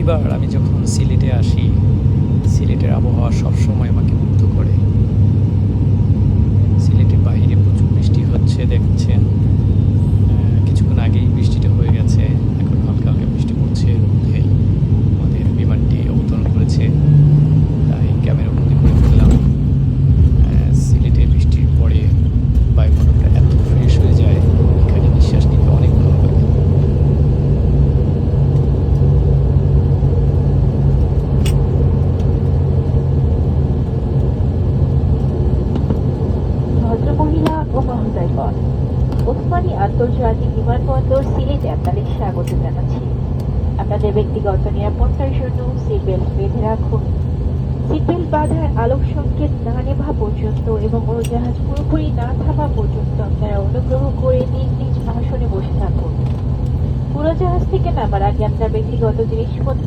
প্রতিবার আমি যখন সিলেটে আসি, সিলেটের আবহাওয়া সবসময় আমাকে মুগ্ধ করে। সিলেটের বাইরে প্রচুর বৃষ্টি হচ্ছে দেখছেন। কিছুক্ষণ আগেই বৃষ্টিটা হয়ে গেছে, এখন হালকা হালকা বৃষ্টি পড়ছে। এর মধ্যেই আমাদের বিমানটি অবতরণ করেছে, তাই ক্যামেরা বন্দি করে ফেললাম। সিলেটে বৃষ্টির পরে বায়ুমণ্ডলটা এত ফ্রেশ হয়ে যায়, এখানে নিঃশ্বাস নিতে অনেক ভালো লাগে। ভদ্রমহিলা ও মহোদয়গণ, ওসমানী আন্তর্জাতিক বিমানবন্দর সিলেটে আপনাদের স্বাগত জানাচ্ছি। আপনাদের ব্যক্তিগত নিরাপত্তার জন্য সিট বেল্ট বেঁধে রাখুন। সিট বেল্ট বাঁধার আলোক সংকেত না নেভা পর্যন্ত এবং উড়োজাহাজ পুরোপুরি না থামা পর্যন্ত আপনারা অনুগ্রহ করে নিজ নিজ আসনে বসে থাকুন। উড়োজাহাজ থেকে নামার আগে আপনার ব্যক্তিগত জিনিসপত্র